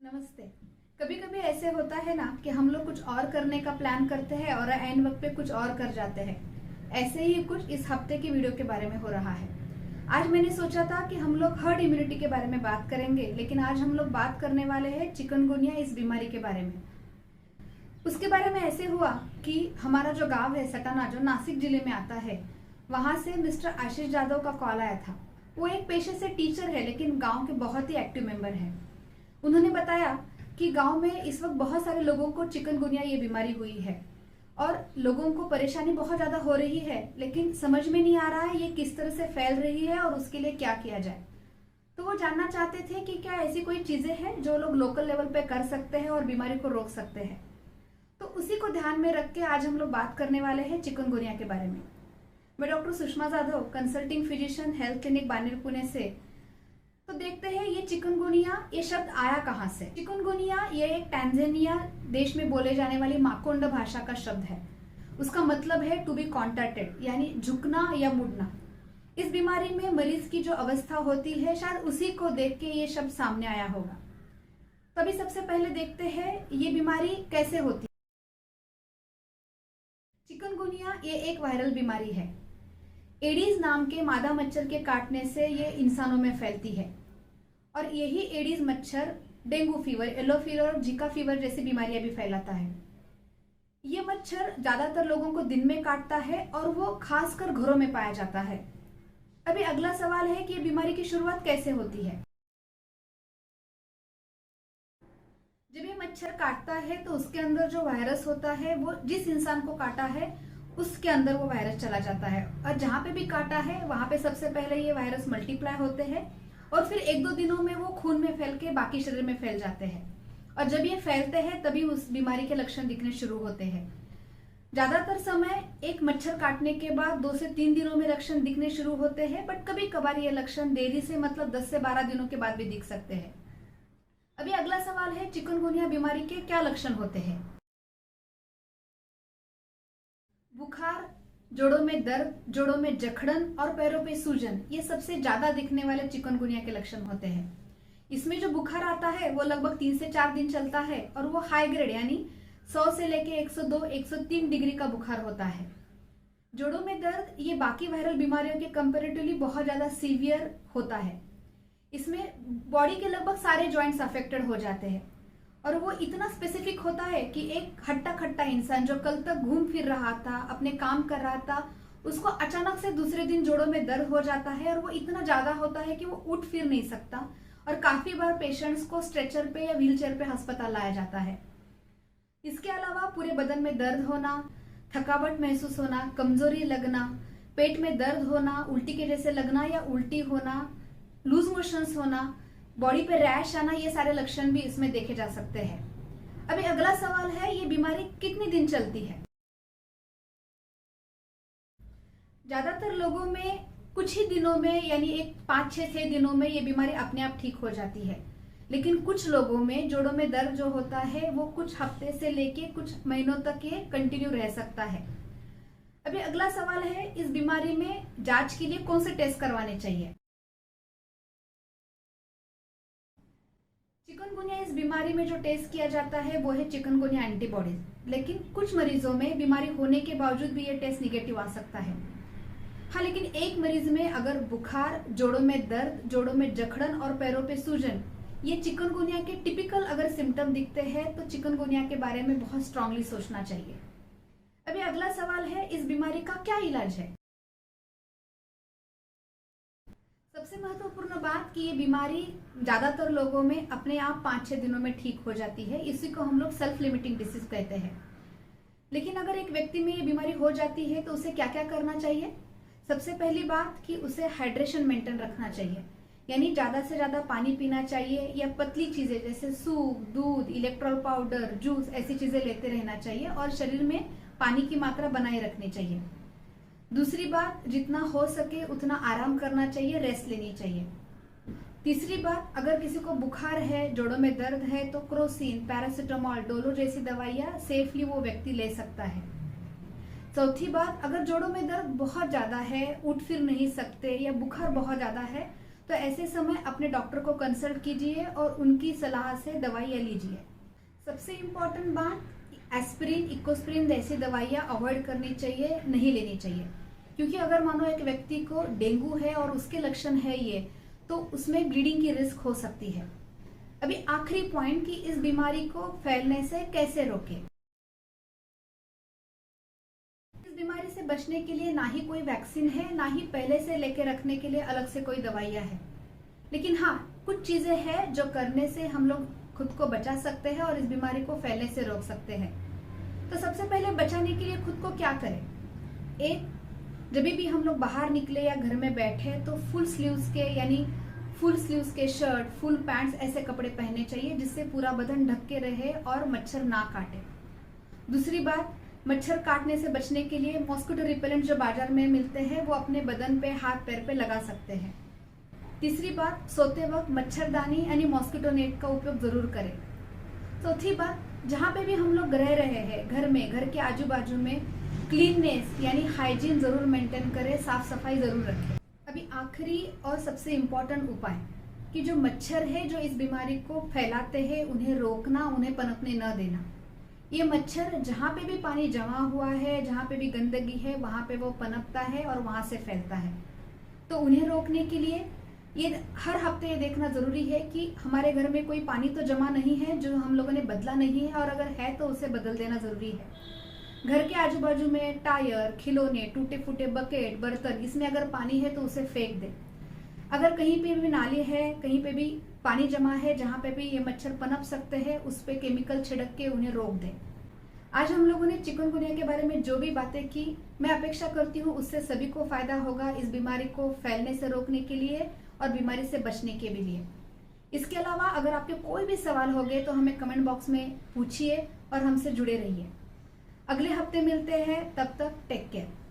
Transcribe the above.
नमस्ते। कभी कभी ऐसे होता है ना कि हम लोग कुछ और करने का प्लान करते हैं और एंड वक्त पे कुछ और कर जाते हैं। ऐसे ही कुछ इस हफ्ते की वीडियो के बारे में हो रहा है। आज मैंने सोचा था कि हम लोग हर्ड इम्यूनिटी के बारे में बात करेंगे, लेकिन आज हम लोग बात करने वाले हैं चिकनगुनिया इस बीमारी के बारे में। उसके बारे में ऐसे हुआ कि हमारा जो गांव है सटाना, जो नासिक जिले में आता है, वहां से मिस्टर आशीष जादव का कॉल आया था। वो एक पेशे से टीचर है, लेकिन गांव के बहुत ही एक्टिव मेंबर हैं। उन्होंने बताया कि गांव में इस वक्त बहुत सारे लोगों को चिकनगुनिया ये बीमारी हुई है और लोगों को परेशानी बहुत ज्यादा हो रही है, लेकिन समझ में नहीं आ रहा है ये किस तरह से फैल रही है और उसके लिए क्या किया जाए। तो वो जानना चाहते थे कि क्या ऐसी कोई चीजें हैं जो लोग लोकल लेवल पे कर सकते हैं और बीमारी को रोक सकते हैं। तो उसी को ध्यान में रख के आज हम लोग बात करने वाले हैं चिकनगुनिया के बारे में। मैं doctor Sushma Jadhav, consulting physician, health clinic Baner, Pune से। तो देखते हैं ये चिकनगुनिया, ये शब्द आया कहाँ से। चिकनगुनिया ये एक टैंजानिया देश में बोले जाने वाली माकोंड भाषा का शब्द है। उसका मतलब है टू बी कॉन्ट्रैक्टेड, यानी झुकना या मुड़ना। इस बीमारी में मरीज की जो अवस्था होती है, शायद उसी को देख के ये शब्द सामने आया होगा। तभी सबसे पहले देखते हैं ये बीमारी कैसे होती है। चिकनगुनिया ये एक वायरल बीमारी है। एडीज नाम के मादा मच्छर के काटने से ये इंसानों में फैलती है और यही एडीज मच्छर डेंगू फीवर, येलो फीवर और जीका फीवर जैसी बीमारियां भी फैलाता है। ये मच्छर ज्यादातर लोगों को दिन में काटता है और वो खासकर घरों में पाया जाता है। अभी अगला सवाल है कि ये बीमारी की शुरुआत कैसे होती है। जब ये मच्छर काटता है तो उसके अंदर जो वायरस होता है, वो जिस इंसान को काटा है उसके अंदर वो वायरस चला जाता है और जहां पे भी काटा है वहां पे सबसे पहले ये वायरस मल्टीप्लाई होते हैं और फिर 1-2 दिनों में वो खून में फैल के बाकी शरीर में फैल जाते हैं। और जब ये फैलते हैं तभी उस बीमारी के लक्षण दिखने शुरू होते हैं। ज्यादातर समय एक मच्छर काटने के बाद 2 से 3 दिनों में लक्षण दिखने शुरू होते हैं, बट कभी कभार ये लक्षण देरी से, मतलब 10 से 12 दिनों के बाद भी दिख सकते हैं। अभी अगला सवाल है चिकनगुनिया बीमारी के क्या लक्षण होते हैं। बुखार, जोड़ों में दर्द, जोड़ों में जकड़न और पैरों पे सूजन, ये सबसे ज्यादा दिखने वाले चिकनगुनिया के लक्षण होते हैं। इसमें जो बुखार आता है वो लगभग 3 से 4 दिन चलता है और वो हाई ग्रेड, यानी 100 से लेके 102-103 डिग्री का बुखार होता है। जोड़ों में दर्द ये बाकी वायरल बीमारियों के कंपेरेटिवली बहुत ज्यादा सीवियर होता है। इसमें बॉडी के लगभग सारे जॉइंट्स अफेक्टेड हो जाते हैं और वो इतना स्पेसिफिक होता है कि एक हट्टा खट्टा इंसान जो कल तक घूम फिर रहा था, अपने काम कर रहा था, उसको अचानक से दूसरे दिन जोड़ों में दर्द हो जाता है और वो इतना ज्यादा होता है कि वो उठ फिर नहीं सकता और काफी बार पेशेंट्स को स्ट्रेचर पे या व्हील चेयर पे अस्पताल लाया जाता है। इसके अलावा पूरे बदन में दर्द होना, थकावट महसूस होना, कमजोरी लगना, पेट में दर्द होना, उल्टी के जैसे लगना या उल्टी होना, लूज मोशंस होना, बॉडी पे रैश आना, ये सारे लक्षण भी इसमें देखे जा सकते हैं। अभी अगला सवाल है ये बीमारी कितने दिन चलती है। ज्यादातर लोगों में कुछ ही दिनों में, यानी एक 5-6 दिनों में ये बीमारी अपने आप ठीक हो जाती है, लेकिन कुछ लोगों में जोड़ों में दर्द जो होता है वो कुछ हफ्ते से लेके कुछ महीनों तक ये कंटिन्यू रह सकता है। अभी अगला सवाल है इस बीमारी में जांच के लिए कौन से टेस्ट करवाने चाहिए। चिकनगुनिया इस बीमारी में जो टेस्ट किया जाता है वो है चिकनगुनिया एंटीबॉडीज, लेकिन कुछ मरीजों में बीमारी होने के बावजूद भी ये टेस्ट निगेटिव आ सकता है। हाँ, लेकिन एक मरीज में अगर बुखार, जोड़ों में दर्द, जोड़ों में जकड़न और पैरों पे सूजन, ये चिकनगुनिया के टिपिकल अगर सिम्टम दिखते हैं तो चिकनगुनिया के बारे में बहुत स्ट्रांगली सोचना चाहिए। अभी अगला सवाल है इस बीमारी का क्या इलाज है। सबसे महत्वपूर्ण बात कि ये बीमारी ज्यादातर लोगों में अपने आप 5-6 दिनों में ठीक हो जाती है। इसी को हम लोग सेल्फ लिमिटिंग डिसीज कहते हैं। लेकिन अगर एक व्यक्ति में ये बीमारी हो जाती है तो उसे क्या क्या करना चाहिए। सबसे पहली बात कि उसे हाइड्रेशन मेंटेन रखना चाहिए, यानी ज्यादा से ज्यादा पानी पीना चाहिए या पतली चीजें जैसे सूप, दूध, इलेक्ट्रोल पाउडर, जूस, ऐसी चीजें लेते रहना चाहिए और शरीर में पानी की मात्रा बनाए रखनी चाहिए। दूसरी बात, जितना हो सके उतना आराम करना चाहिए, रेस्ट लेनी चाहिए। तीसरी बात, अगर किसी को बुखार है, जोड़ों में दर्द है तो क्रोसिन, पैरासिटामोल, डोलो जैसी दवाइयां सेफली वो व्यक्ति ले सकता है। चौथी बात, अगर जोड़ों में दर्द बहुत ज्यादा है, उठ फिर नहीं सकते या बुखार बहुत ज्यादा है, तो ऐसे समय अपने डॉक्टर को कंसल्ट कीजिए और उनकी सलाह से दवाइयाँ लीजिए। सबसे इम्पोर्टेंट बात, एस्पिरिन, इकोस्प्रिन जैसी दवाइयाँ अवॉइड करनी चाहिए, नहीं लेनी चाहिए। क्योंकि अगर मानो एक व्यक्ति को डेंगू है और उसके लक्षण है ये, तो उसमें ब्लीडिंग की रिस्क हो सकती है। अभी आखिरी पॉइंट कि इस बीमारी को फैलने से कैसे रोकें। इस बीमारी से बचने के लिए ना ही कोई वैक्सीन है, ना ही पहले से लेके रखने के लिए अलग से कोई दवाइयाँ है। लेकिन हाँ, कुछ चीजें हैं जो करने से हम लोग खुद को बचा सकते हैं और इस बीमारी को फैलने से रोक सकते हैं। तो सबसे पहले बचाने के लिए खुद को क्या करें। एक, जब भी हम लोग बाहर निकले या घर में बैठे तो फुल स्लीव्स के शर्ट, फुल पैंट्स ऐसे कपड़े पहनने चाहिए जिससे पूरा बदन ढक के रहे और मच्छर ना काटे। दूसरी बात, मच्छर काटने से बचने के लिए मॉस्किटो रिपेलेंट जो बाजार में मिलते हैं वो अपने बदन पे, हाथ पैर पे लगा सकते हैं। तीसरी बात, सोते वक्त मच्छरदानी यानी मॉस्किटो नेट का उपयोग जरूर करें। चौथी बात, जहाँ पे भी हम लोग रह रहे हैं, घर में, घर के आजू बाजू में क्लीननेस यानी हाइजीन जरूर मेंटेन करें, साफ सफाई जरूर रखें। अभी आखिरी और सबसे इम्पोर्टेंट उपाय कि जो मच्छर है जो इस बीमारी को फैलाते हैं उन्हें रोकना, उन्हें पनपने न देना। ये मच्छर जहाँ पे भी पानी जमा हुआ है, जहाँ पे भी गंदगी है, वहाँ पे वो पनपता है और वहाँ से फैलता है। तो उन्हें रोकने के लिए ये हर हफ्ते ये देखना जरूरी है कि हमारे घर में कोई पानी तो जमा नहीं है जो हम लोगों ने बदला नहीं है, और अगर है तो उसे बदल देना जरूरी है। घर के आजू बाजू में टायर, खिलौने, टूटे फूटे बकेट, बर्तन, इसमें अगर पानी है तो उसे फेंक दे। अगर कहीं पे भी नाली है, कहीं पे भी पानी जमा है जहाँ पे भी ये मच्छर पनप सकते हैं, उस पे केमिकल छिड़क के उन्हें रोक दें। आज हम लोगों ने चिकनगुनिया के बारे में जो भी बातें की, मैं अपेक्षा करती हूँ उससे सभी को फायदा होगा इस बीमारी को फैलने से रोकने के लिए और बीमारी से बचने के भी लिए। इसके अलावा अगर आपके कोई भी सवाल हो गए तो हमें कमेंट बॉक्स में पूछिए और हमसे जुड़े रहिए। अगले हफ्ते मिलते हैं, तब तक टेक केयर।